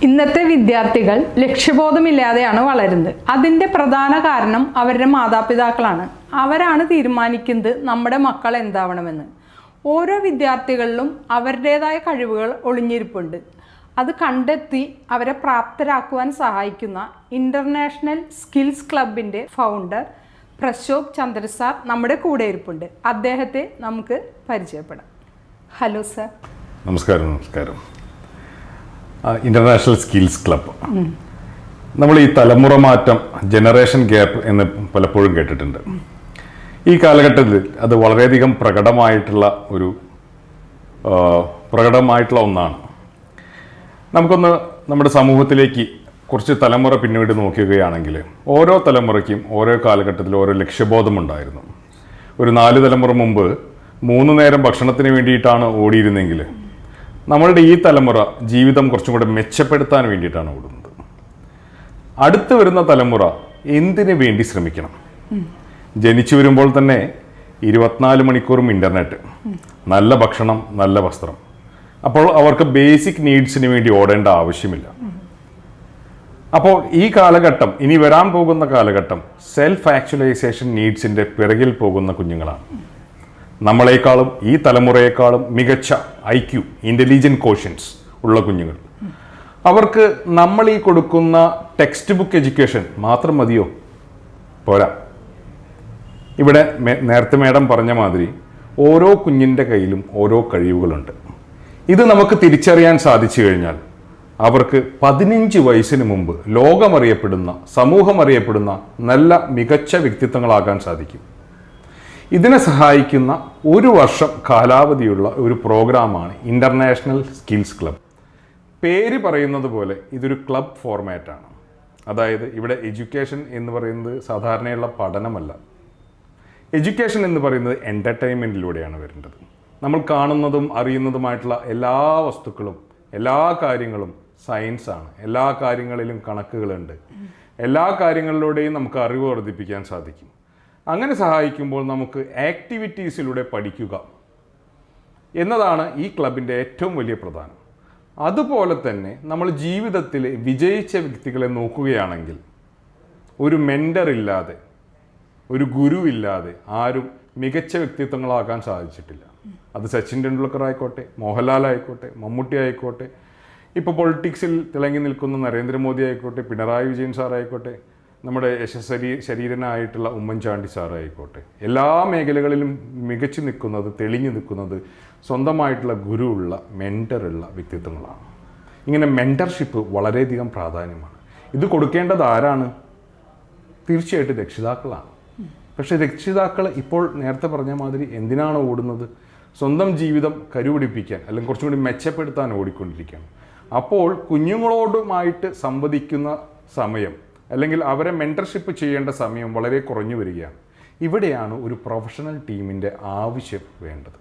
ഇന്നത്തെ വിദ്യാർത്ഥികൾ ലക്ഷ്യബോധമില്ലാതെയാണ് വളരുന്നത്. അതിൻ്റെ പ്രധാന കാരണം അവരുടെ മാതാപിതാക്കളാണ്. അവരാണ് തീരുമാനിക്കുന്നത് നമ്മുടെ മക്കൾ എന്താവണമെന്ന്. ഓരോ വിദ്യാർത്ഥികളിലും അവരുടേതായ കഴിവുകൾ ഒളിഞ്ഞിരിപ്പുണ്ട്. അത് കണ്ടെത്തി അവരെ പ്രാപ്തരാക്കുവാൻ സഹായിക്കുന്ന ഇൻ്റർനാഷണൽ സ്കിൽസ് ക്ലബിൻ്റെ ഫൗണ്ടർ പ്രശോഭ് ചന്ദ്ര സാർ നമ്മുടെ കൂടെ ഇരിപ്പുണ്ട്. അദ്ദേഹത്തെ നമുക്ക് പരിചയപ്പെടാം. Hello sir. നമസ്കാരം. ഇൻ്റർനാഷണൽ സ്കിൽസ് ക്ലബ്ബ്, നമ്മൾ ഈ തലമുറ മാറ്റം, ജനറേഷൻ ഗ്യാപ്പ് എന്ന് പലപ്പോഴും കേട്ടിട്ടുണ്ട്. ഈ കാലഘട്ടത്തിൽ അത് വളരെയധികം പ്രകടമായിട്ടുള്ള ഒന്നാണ്. നമുക്കൊന്ന് നമ്മുടെ സമൂഹത്തിലേക്ക് കുറച്ച് തലമുറ പിന്നീട് നോക്കുകയാണെങ്കിൽ ഓരോ തലമുറയ്ക്കും ഓരോ കാലഘട്ടത്തിൽ ഓരോ ലക്ഷ്യബോധമുണ്ടായിരുന്നു. ഒരു 4 തലമുറ മുമ്പ് 3 നേരം ഭക്ഷണത്തിന് വേണ്ടിയിട്ടാണ് ഓടിയിരുന്നെങ്കിൽ നമ്മളുടെ ഈ തലമുറ ജീവിതം കുറച്ചും കൂടെ മെച്ചപ്പെടുത്താൻ വേണ്ടിയിട്ടാണ് ഓടുന്നത്. അടുത്ത് വരുന്ന തലമുറ എന്തിനു വേണ്ടി ശ്രമിക്കണം? ജനിച്ചു വരുമ്പോൾ തന്നെ 24 മണിക്കൂറും ഇൻ്റർനെറ്റ്, നല്ല ഭക്ഷണം, നല്ല വസ്ത്രം. അപ്പോൾ അവർക്ക് ബേസിക് നീഡ്സിന് വേണ്ടി ഓടേണ്ട ആവശ്യമില്ല. അപ്പോൾ ഈ കാലഘട്ടം, ഇനി വരാൻ പോകുന്ന കാലഘട്ടം സെൽഫ് ആക്ച്വലൈസേഷൻ നീഡ്സിൻ്റെ പിറകിൽ പോകുന്ന കുഞ്ഞുങ്ങളാണ്. നമ്മളെക്കാളും ഈ തലമുറയെക്കാളും മികച്ച IQ, ഇൻ്റലിജൻറ്റ് കോഷ്യൻസ് ഉള്ള കുഞ്ഞുങ്ങൾ. അവർക്ക് നമ്മൾ ഈ കൊടുക്കുന്ന ടെക്സ്റ്റ് ബുക്ക് എഡ്യൂക്കേഷൻ മാത്രം മതിയോ? പോരാ. ഇവിടെ നേരത്തെ മേഡം പറഞ്ഞ മാതിരി ഓരോ കുഞ്ഞിൻ്റെ കയ്യിലും ഓരോ കഴിവുകളുണ്ട്. ഇത് നമുക്ക് തിരിച്ചറിയാൻ സാധിച്ചു കഴിഞ്ഞാൽ അവർക്ക് 15 വയസ്സിന് മുമ്പ് ലോകമറിയപ്പെടുന്ന, സമൂഹം അറിയപ്പെടുന്ന നല്ല മികച്ച വ്യക്തിത്വങ്ങളാകാൻ സാധിക്കും. ഇതിനെ സഹായിക്കുന്ന 1 വർഷം കാലാവധിയുള്ള ഒരു പ്രോഗ്രാമാണ് ഇൻ്റർനാഷണൽ സ്കിൽസ് ക്ലബ്ബ്. പേര് പറയുന്നത് പോലെ ഇതൊരു ക്ലബ് ഫോർമാറ്റാണ്. അതായത് ഇവിടെ എഡ്യൂക്കേഷൻ എന്ന് പറയുന്നത് സാധാരണയുള്ള പഠനമല്ല. എഡ്യൂക്കേഷൻ എന്ന് പറയുന്നത് എൻ്റർടൈൻമെൻറ്റിലൂടെയാണ് വരേണ്ടത്. നമ്മൾ കാണുന്നതും അറിയുന്നതുമായിട്ടുള്ള എല്ലാ വസ്തുക്കളും, എല്ലാ കാര്യങ്ങളും സയൻസാണ്. എല്ലാ കാര്യങ്ങളിലും കണക്കുകളുണ്ട്. എല്ലാ കാര്യങ്ങളിലൂടെയും നമുക്ക് അറിവ് വർദ്ധിപ്പിക്കാൻ സാധിക്കും. അങ്ങനെ സഹായിക്കുമ്പോൾ നമുക്ക് ആക്ടിവിറ്റീസിലൂടെ പഠിക്കുക എന്നതാണ് ഈ ക്ലബിൻ്റെ ഏറ്റവും വലിയ പ്രധാനം. അതുപോലെ തന്നെ നമ്മൾ ജീവിതത്തിൽ വിജയിച്ച വ്യക്തികളെ നോക്കുകയാണെങ്കിൽ ഒരു മെൻറ്റർ ഇല്ലാതെ, ഒരു ഗുരു ഇല്ലാതെ ആരും മികച്ച വ്യക്തിത്വങ്ങളാകാൻ സാധിച്ചിട്ടില്ല. അത് സച്ചിൻ ടെണ്ടുൽക്കർ ആയിക്കോട്ടെ, മോഹൻലാൽ ആയിക്കോട്ടെ, മമ്മൂട്ടി ആയിക്കോട്ടെ, ഇപ്പോൾ പൊളിറ്റിക്സിൽ തിളങ്ങി നിൽക്കുന്ന നരേന്ദ്രമോദി ആയിക്കോട്ടെ, പിണറായി വിജയൻ സാറായിക്കോട്ടെ, നമ്മുടെ ശരീരനായിട്ടുള്ള ഉമ്മൻചാണ്ടി സാറായിക്കോട്ടെ, എല്ലാ മേഖലകളിലും മികച്ചു നിൽക്കുന്നത്, തെളിഞ്ഞു നിൽക്കുന്നത് സ്വന്തമായിട്ടുള്ള ഗുരുവുള്ള, മെൻറ്ററുള്ള വ്യക്തിത്വങ്ങളാണ്. ഇങ്ങനെ മെൻറ്റർഷിപ്പ് വളരെയധികം പ്രാധാന്യമാണ്. ഇത് കൊടുക്കേണ്ടത് ആരാണ്? തീർച്ചയായിട്ടും രക്ഷിതാക്കളാണ്. പക്ഷേ രക്ഷിതാക്കൾ ഇപ്പോൾ നേരത്തെ പറഞ്ഞ മാതിരി എന്തിനാണ് ഓടുന്നത്? സ്വന്തം ജീവിതം കരുപിടിപ്പിക്കാൻ അല്ലെങ്കിൽ കുറച്ചും കൂടി മെച്ചപ്പെടുത്താൻ ഓടിക്കൊണ്ടിരിക്കുകയാണ്. അപ്പോൾ കുഞ്ഞുങ്ങളോടുമായിട്ട് സംവദിക്കുന്ന സമയം അല്ലെങ്കിൽ അവരെ മെൻറ്റർഷിപ്പ് ചെയ്യേണ്ട സമയം വളരെ കുറഞ്ഞു വരികയാണ്. ഇവിടെയാണ് ഒരു പ്രൊഫഷണൽ ടീമിൻ്റെ ആവശ്യം വേണ്ടത്.